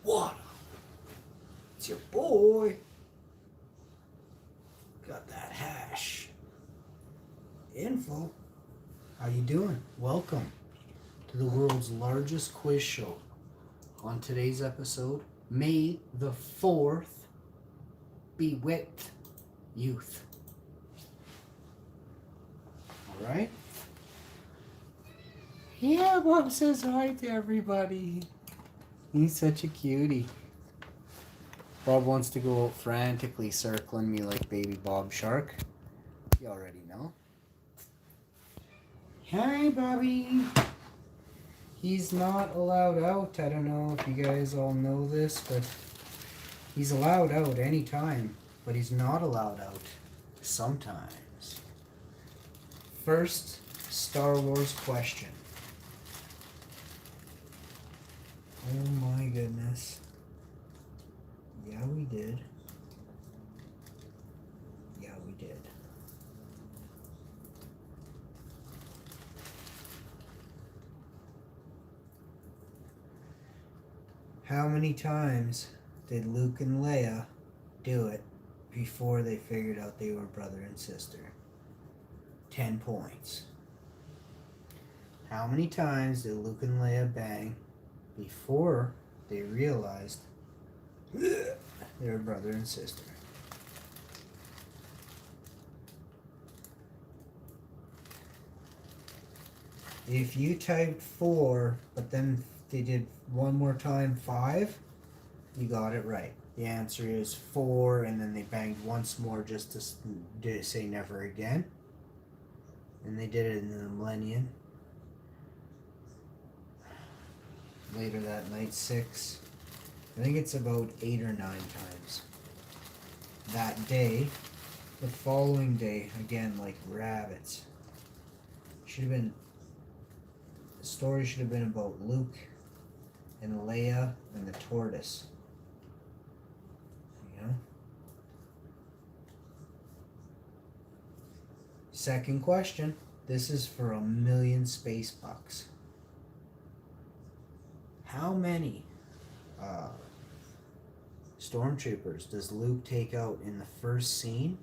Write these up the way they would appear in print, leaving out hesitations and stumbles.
What? It's your boy. Got that hash. Info. How you doing? Welcome to the world's largest quiz show. On today's episode, May the 4th be with youth. Alright? Yeah, Bob says hi to everybody. He's such a cutie. Bob wants to go out frantically circling me like baby Bob Shark. You already know. Hi, Bobby. He's not allowed out. I don't know if you guys all know this, but he's allowed out anytime, but he's not allowed out sometimes. First Star Wars question. Oh my goodness. Yeah, we did. Yeah, we did. How many times did Luke and Leia do it before they figured out they were brother and sister? 10 points. How many times did Luke and Leia bang before they realized they were brother and sister? If you typed 4, but then they did one more time 5, you got it right. The answer is 4, and then they banged once more just to say never again. And they did it in the millennium. Later that night, 6. I think it's about 8 or 9 times. That day, the following day, again like rabbits. Should have been. The story should have been about Luke and Leia and the tortoise. You know? Second question. This is for $1,000,000 space bucks. How many stormtroopers does Luke take out in the first scene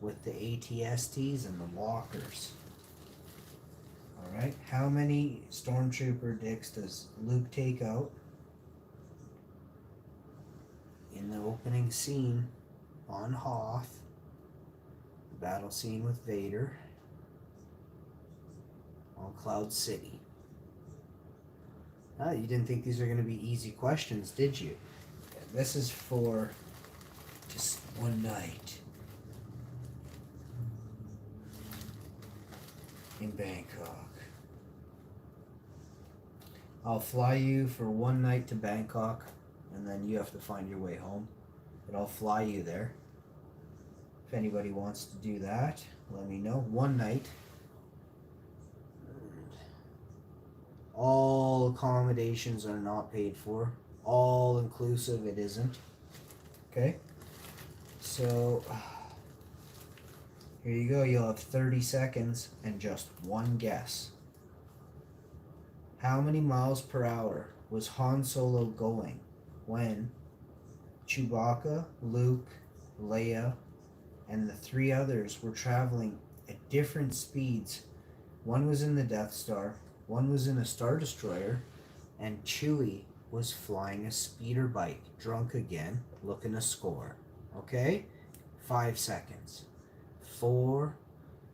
with the ATSTs and the walkers? Alright, how many stormtrooper dicks does Luke take out in the opening scene on Hoth, the battle scene with Vader on Cloud City? You didn't think these are going to be easy questions, did you? This is for just one night in Bangkok. I'll fly you for one night to Bangkok, and then you have to find your way home. But I'll fly you there. If anybody wants to do that, let me know. One night. All accommodations are not paid for. All inclusive, it isn't. Okay? So, here you go. You'll have 30 seconds and just one guess. How many miles per hour was Han Solo going when Chewbacca, Luke, Leia, and the 3 others were traveling at different speeds? One was in the Death Star, one was in a Star Destroyer, and Chewie was flying a speeder bike, drunk again, looking to score. Okay? 5 seconds. 4.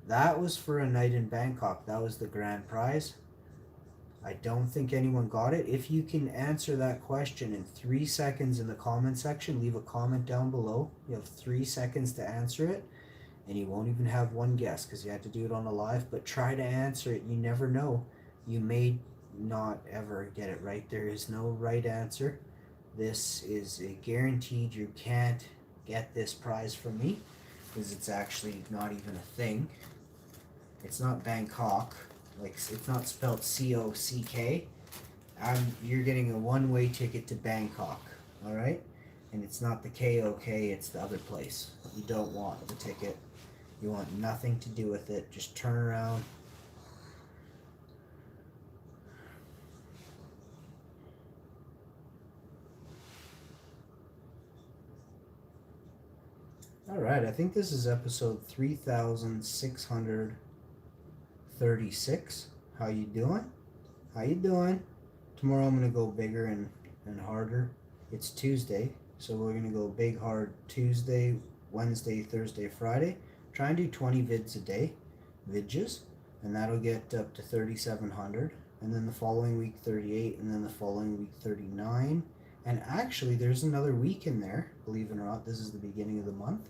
That was for a night in Bangkok. That was the grand prize. I don't think anyone got it. If you can answer that question in 3 seconds in the comment section, leave a comment down below. You have 3 seconds to answer it, and you won't even have one guess because you had to do it on a live, but try to answer it. You never know. You may not ever get it right. There is no right answer. This is a guaranteed. You can't get this prize from me because it's actually not even a thing. It's not Bangkok. Like, it's not spelled C-O-C-K. You're getting a one-way ticket to Bangkok, all right? And it's not the K-O-K, it's the other place. You don't want the ticket. You want nothing to do with it. Just turn around. All right, I think this is episode 3636. How you doing? How you doing? Tomorrow I'm gonna go bigger and harder. It's Tuesday, so we're gonna go big hard Tuesday, Wednesday, Thursday, Friday. Try and do 20 vids a day, vidges, and that'll get up to 3,700. And then the following week 38, and then the following week 39. And actually, there's another week in there. Believe it or not, this is the beginning of the month.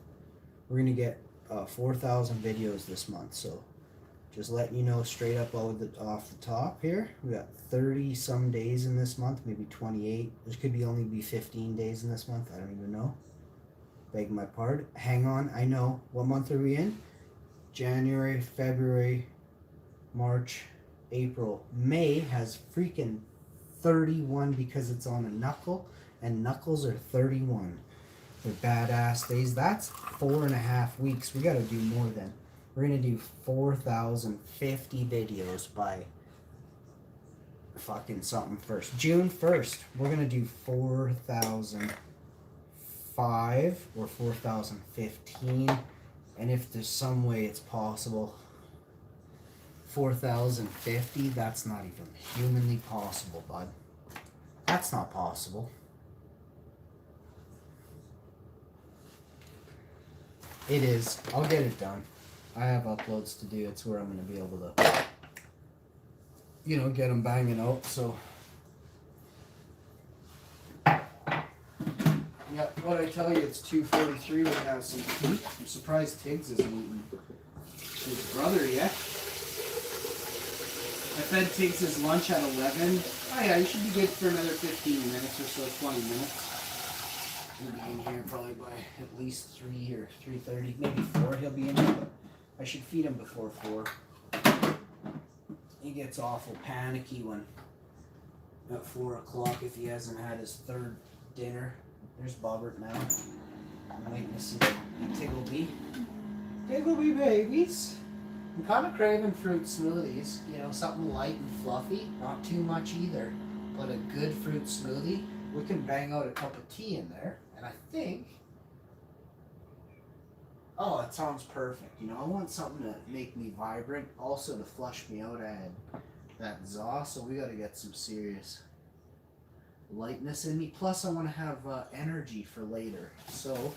We're gonna get 4,000 videos this month. So just letting you know straight up off the top here. We got 30 some days in this month, maybe 28. There could be only be 15 days in this month. I don't even know. Beg my pardon. Hang on. I know. What month are we in? January, February, March, April. May has freaking 31 because it's on a knuckle, and knuckles are 31. They're badass days. That's 4.5 weeks. We got to do more than. We're going to do 4,050 videos by fucking something first. June 1st, we're going to do 4,005 or 4,015. And if there's some way it's possible, 4,050, that's not even humanly possible, bud. That's not possible. It is. I'll get it done. I have uploads to do. It's where I'm going to be able to, get them banging out. So, yeah, what I tell you, it's 2:43. We have some tea. I'm surprised Tiggs isn't eating his brother yet. I fed Tiggs his lunch at 11. Oh yeah, you should be good for another 15 minutes or so, 20 minutes. He'll be in here probably by at least 3 or 3:30, maybe 4 he'll be in here, but I should feed him before 4. He gets awful panicky when at 4 o'clock if he hasn't had his third dinner. There's Bobbert now. I'm waiting to see Tiggleby. Tiggleby babies. I'm kind of craving fruit smoothies, something light and fluffy, not too much either, but a good fruit smoothie. We can bang out a cup of tea in there, and I think, it sounds perfect. I want something to make me vibrant, also to flush me out. I had that zaw, so we got to get some serious lightness in me. Plus, I want to have energy for later, so...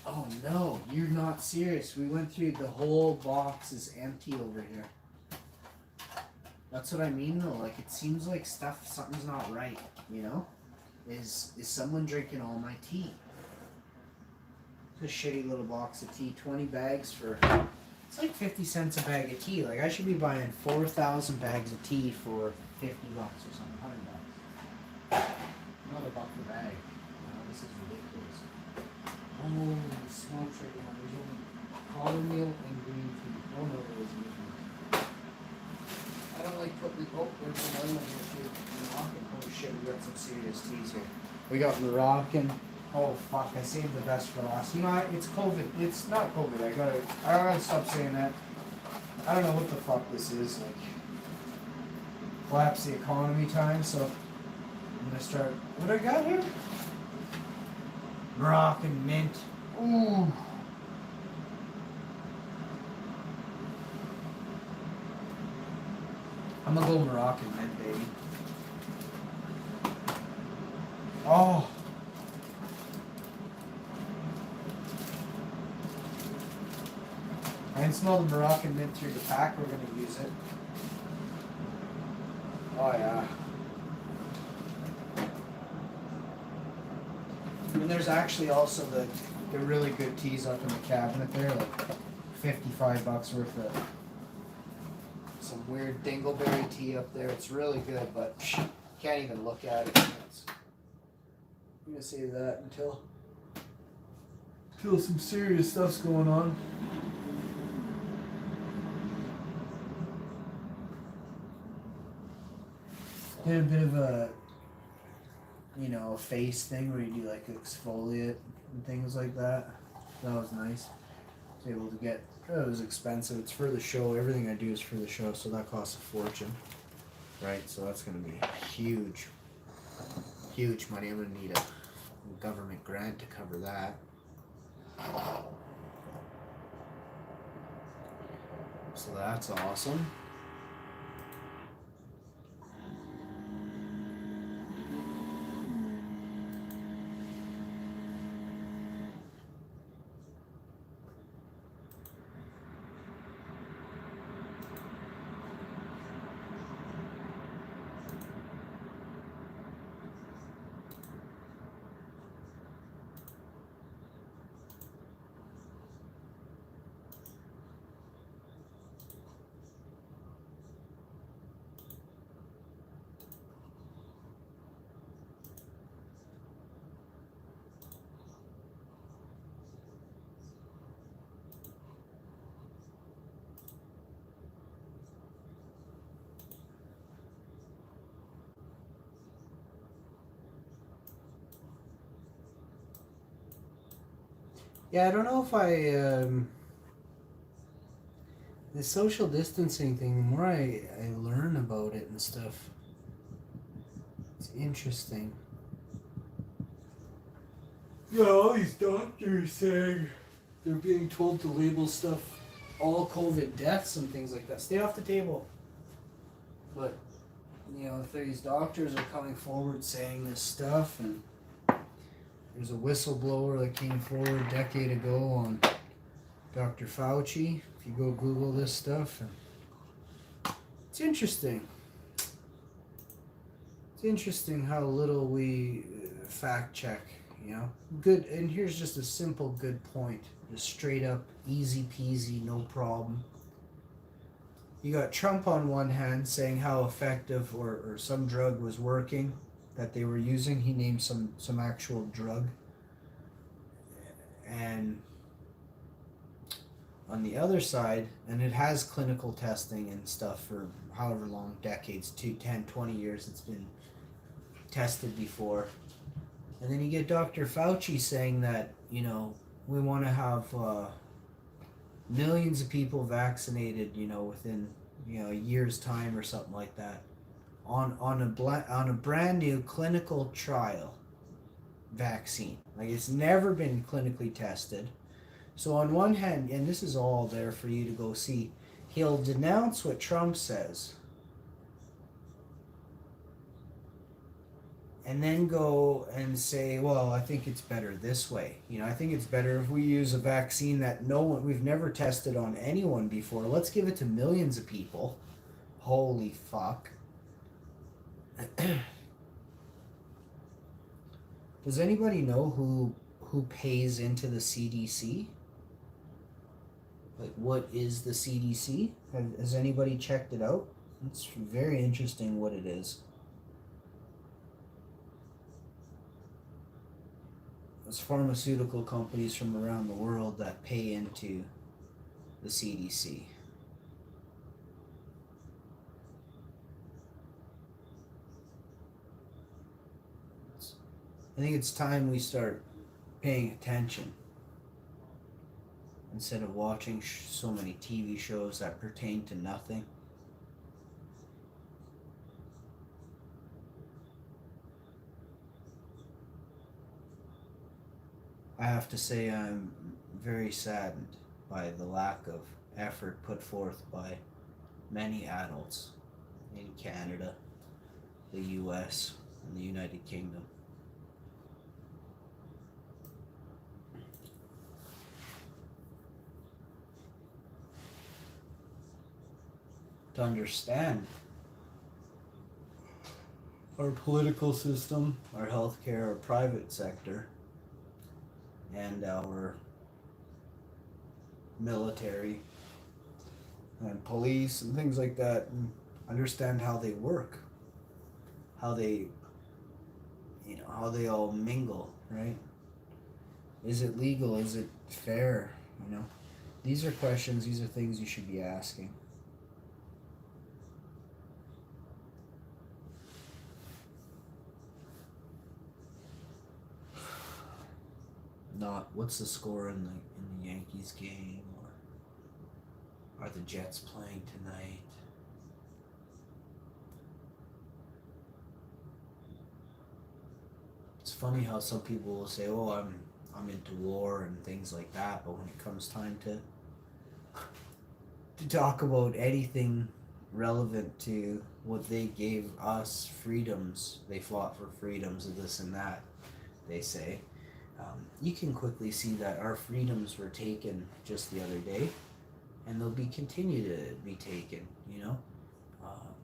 Oh no, you're not serious. We went through the whole box is empty over here. That's what I mean though, like it seems like something's not right, Is someone drinking all my tea? It's a shitty little box of tea, 20 bags for, it's like 50 cents a bag of tea. Like I should be buying 4,000 bags of tea for $50 or something, $100. Not $1 a bag. No, this is ridiculous. Oh, small chicken. There's only caller meal and green tea. Oh no, there isn't. I don't like putting there's some lemon here too. Moroccan. Oh shit, we got some serious teas here. We got Moroccan. Oh fuck, I saved the best for last. It's COVID. It's not COVID. I gotta stop saying that. I don't know what the fuck this is. Like, collapse the economy time, so I'm gonna start. What do I got here? Moroccan mint. Ooh. I'm gonna go Moroccan mint, baby. Oh. I can smell the Moroccan mint through the pack. We're gonna use it. Oh yeah. And there's actually also the really good teas up in the cabinet there, like $55 worth of some weird dingleberry tea up there. It's really good, but can't even look at it. I'm gonna save that until some serious stuff's going on. Did a bit of a face thing where you do like exfoliate and things like that. That was nice. I was able to get, it was expensive. It's for the show. Everything I do is for the show, so that costs a fortune. Right, so that's going to be huge money. I'm going to need a government grant to cover that. So that's awesome. Yeah, I don't know if the social distancing thing, the more I learn about it and stuff, it's interesting. Yeah, all these doctors saying they're being told to label stuff all COVID deaths and things like that. Stay off the table. But, if these doctors are coming forward saying this stuff, and there's a whistleblower that came forward a decade ago on Dr. Fauci. If you go Google this stuff, and it's interesting. It's interesting how little we fact check, Good, and here's just a simple good point. Just straight up, easy peasy, no problem. You got Trump on one hand saying how effective or some drug was working that they were using. He named some actual drug. And on the other side, and it has clinical testing and stuff for however long, decades, 10, 20 years it's been tested before. And then you get Dr. Fauci saying that, we want to have millions of people vaccinated, within, a year's time or something like that on a brand new clinical trial vaccine. Like, it's never been clinically tested. So on one hand, and this is all there for you to go see, he'll denounce what Trump says and then go and say, well, I think it's better this way. I think it's better if we use a vaccine that we've never tested on anyone before. Let's give it to millions of people. Holy fuck. Does anybody know who pays into the CDC? Like, what is the CDC? Has anybody checked it out? It's very interesting what it is. It's pharmaceutical companies from around the world that pay into the CDC. I think it's time we start paying attention instead of watching so many TV shows that pertain to nothing. I have to say I'm very saddened by the lack of effort put forth by many adults in Canada, the US, and the United Kingdom. To understand our political system, our healthcare, our private sector, and our military and police and things like that, and understand how they work, how they all mingle, right? Is it legal? Is it fair? These are questions, these are things you should be asking. Not what's the score in the Yankees game, or are the Jets playing tonight? It's funny how some people will say, "Oh, I'm into war and things like that, but when it comes time to talk about anything relevant to what they gave us, freedoms, they fought for freedoms of this and that, they say, you can quickly see that our freedoms were taken just the other day, and they'll be continue to be taken. You know, um,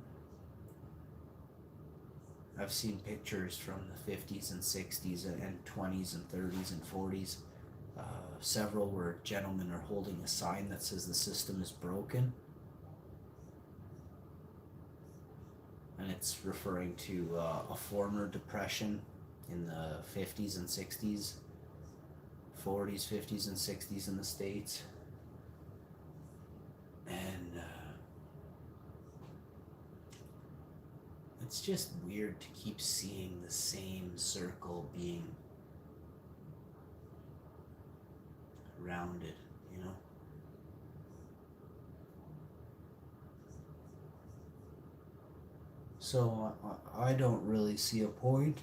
I've seen pictures from the 50s and 60s and 20s and 30s and 40s. Several where gentlemen are holding a sign that says the system is broken, and it's referring to a former depression in the 50s and 60s, 40s, 50s, and 60s in the States. And it's just weird to keep seeing the same circle being rounded, you know? So I don't really see a point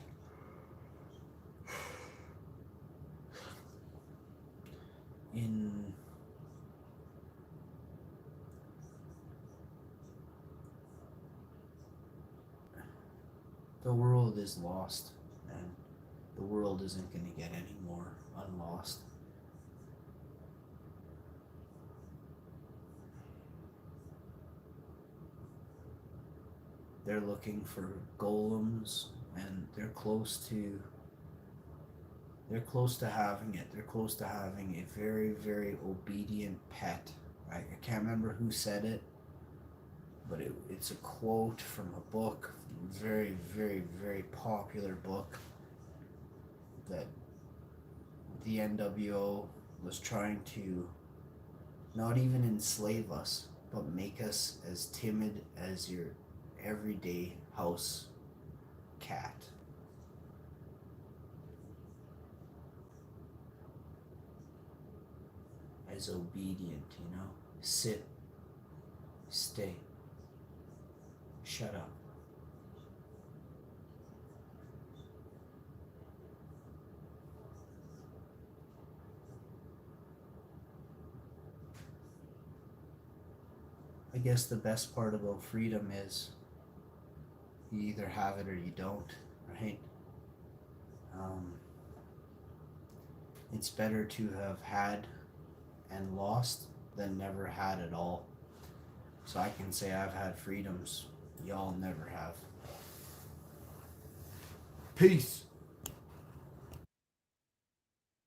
in the world is lost, and the world isn't going to get any more unlost. They're looking for golems, and they're close to having it. They're close to having a very, very obedient pet. I can't remember who said it, but it's a quote from a book, very, very, very popular book, that the NWO was trying to not even enslave us, but make us as timid as your everyday house cat. As obedient, you know? Sit, stay, shut up. I guess the best part about freedom is you either have it or you don't, right? It's better to have had and lost than never had at all. So I can say I've had freedoms y'all never have. Peace.